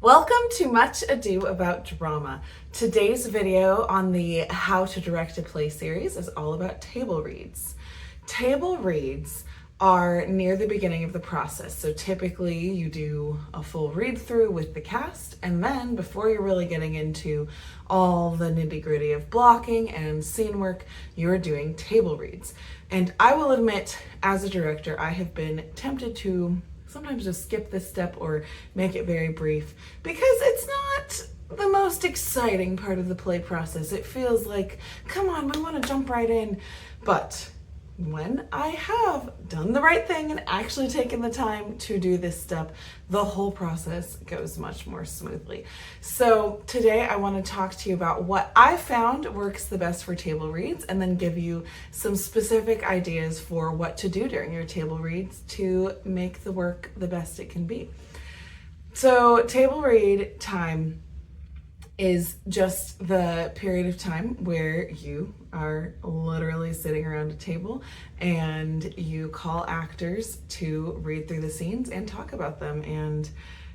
Welcome to Much Ado About Drama. Today's video on the How to Direct a Play series is all about table reads. Table reads are near the beginning of the process. So typically you do a full read through with the cast, and then before you're really getting into all the nitty gritty of blocking and scene work, you're doing table reads. And I will admit, as a director, I have been tempted to sometimes just skip this step or make it very brief because it's not the most exciting part of the play process. It feels like, come on, we want to jump right in. But when I have done the right thing and actually taken the time to do this step, the whole process goes much more smoothly. So today I want to talk to you about what I found works the best for table reads, and then give you some specific ideas for what to do during your table reads to make the work the best it can be. So table read time is just the period of time where you are literally sitting around a table and you call actors to read through the scenes and talk about them and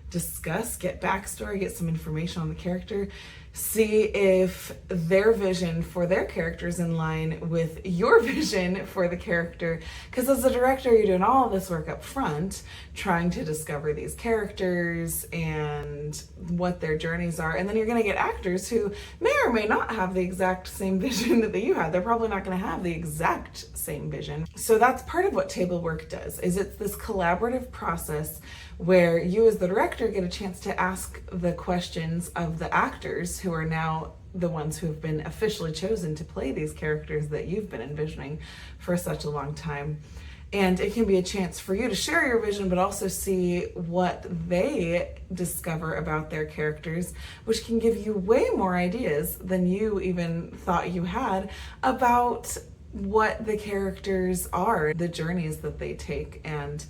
discuss, get backstory, get some information on the character, see if their vision for their character is in line with your vision for the character. Because as a director, you're doing all of this work up front, trying to discover these characters and what their journeys are. And then you're going to get actors who may or may not have the exact same vision that you had. They're probably not going to have the exact same vision. So that's part of what table work does, is it's this collaborative process where you as the director get a chance to ask the questions of the actors who are now the ones who have been officially chosen to play these characters that you've been envisioning for such a long time. And it can be a chance for you to share your vision, but also see what they discover about their characters, which can give you way more ideas than you even thought you had about what the characters are, the journeys that they take. And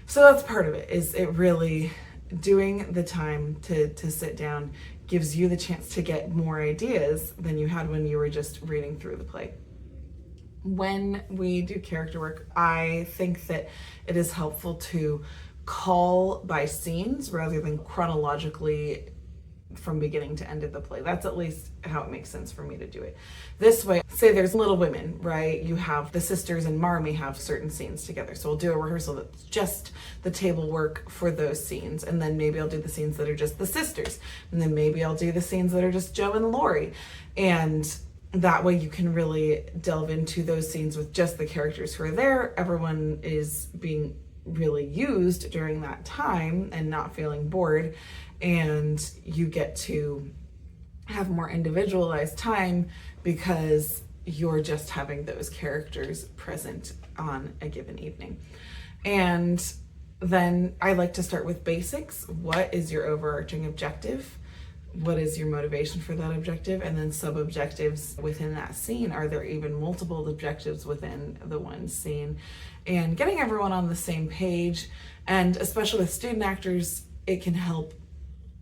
so that's part of it, is it really doing the time to sit down gives you the chance to get more ideas than you had when you were just reading through the play. When we do character work, I think that it is helpful to call by scenes rather than chronologically from beginning to end of the play. That's at least how it makes sense for me to do it. This way, say there's Little Women, right? You have the sisters and Marmee have certain scenes together. So we'll do a rehearsal that's just the table work for those scenes. And then maybe I'll do the scenes that are just the sisters. And then maybe I'll do the scenes that are just Joe and Lori. And that way you can really delve into those scenes with just the characters who are there. Everyone is being really used during that time and not feeling bored, and you get to have more individualized time because you're just having those characters present on a given evening. And then I like to start with basics. What is your overarching objective? What is your motivation for that objective? And then sub-objectives within that scene. Are there even multiple objectives within the one scene? And getting everyone on the same page, and especially with student actors, it can help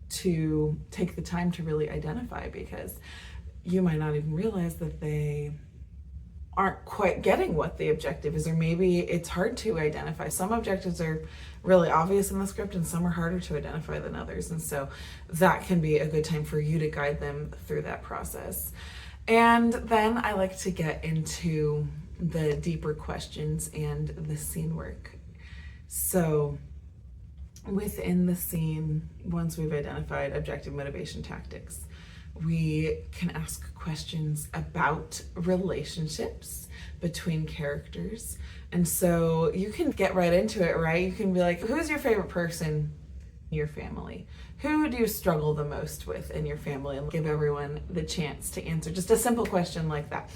to take the time to really identify, because you might not even realize that they aren't quite getting what the objective is, or maybe it's hard to identify. Some objectives are really obvious in the script and some are harder to identify than others, and so that can be a good time for you to guide them through that process. And then I like to get into the deeper questions and the scene work. So within the scene, once we've identified objective, motivation, tactics, we can ask questions about relationships between characters. And so you can get right into it, right? You can be like, who's your favorite person in your family? Who do you struggle the most with in your family? And give everyone the chance to answer just a simple question like that.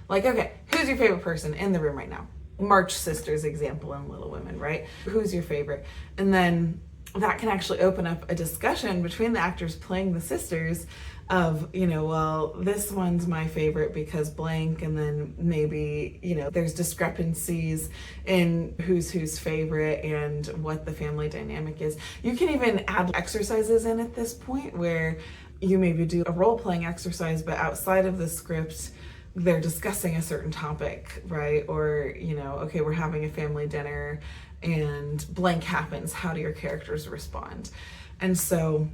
Like, okay, who's your favorite person in the room right now? March Sisters example in Little Women, right? Who's your favorite? And then that can actually open up a discussion between the actors playing the sisters of, well, this one's my favorite because blank, and then maybe, there's discrepancies in who's favorite and what the family dynamic is. You can even add exercises in at this point where you maybe do a role-playing exercise, but outside of the script, they're discussing a certain topic, right? Or, okay, we're having a family dinner and blank happens. How do your characters respond? And so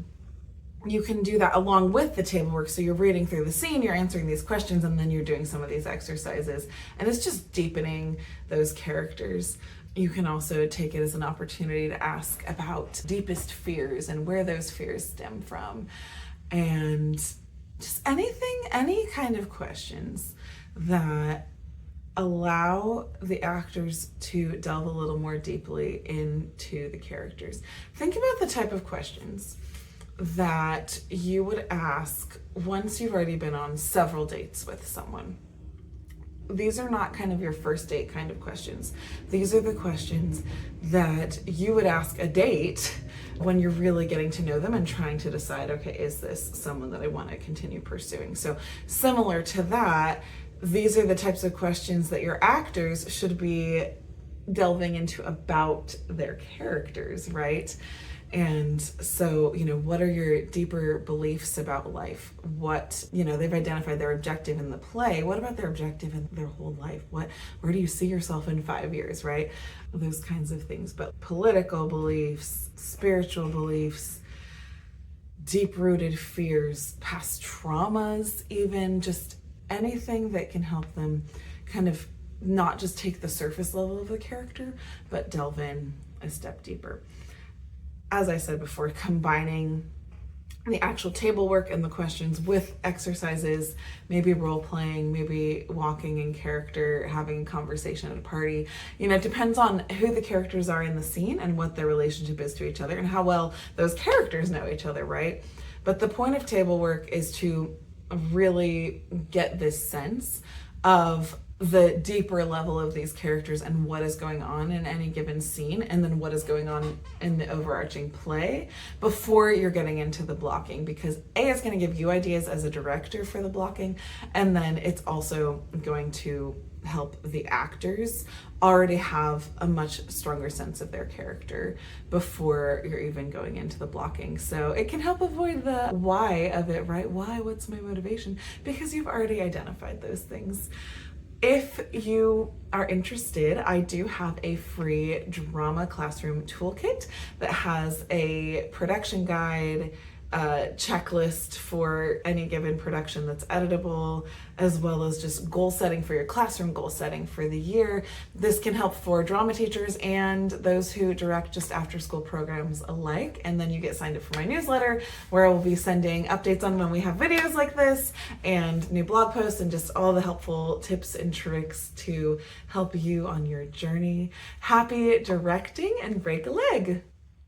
you can do that along with the table work. So you're reading through the scene, you're answering these questions, and then you're doing some of these exercises. And it's just deepening those characters. You can also take it as an opportunity to ask about deepest fears and where those fears stem from. And just any kind of questions that allow the actors to delve a little more deeply into the characters. Think about the type of questions that you would ask once you've already been on several dates with someone. These are not kind of your first date kind of questions. These are the questions that you would ask a date when you're really getting to know them and trying to decide, okay, is this someone that I want to continue pursuing? So similar to that, these are the types of questions that your actors should be delving into about their characters, right? And so, what are your deeper beliefs about life? What, they've identified their objective in the play. What about their objective in their whole life? Where do you see yourself in 5 years, right? Those kinds of things. But political beliefs, spiritual beliefs, deep-rooted fears, past traumas, even just anything that can help them kind of not just take the surface level of the character, but delve in a step deeper. As I said before, combining the actual table work and the questions with exercises, maybe role playing, maybe walking in character, having a conversation at a party. It depends on who the characters are in the scene and what their relationship is to each other and how well those characters know each other, right? But the point of table work is to really get this sense of the deeper level of these characters and what is going on in any given scene, and then what is going on in the overarching play before you're getting into the blocking, because it's going to give you ideas as a director for the blocking, and then it's also going to help the actors already have a much stronger sense of their character before you're even going into the blocking. So it can help avoid the why of it, right? Why? What's my motivation? Because you've already identified those things. If you are interested, I do have a free drama classroom toolkit that has a production guide, checklist for any given production that's editable, as well as just goal setting for your classroom, goal setting for the year. This can help for drama teachers and those who direct just after school programs alike. And then you get signed up for my newsletter, where I will be sending updates on when we have videos like this and new blog posts and just all the helpful tips and tricks to help you on your journey. Happy directing and break a leg.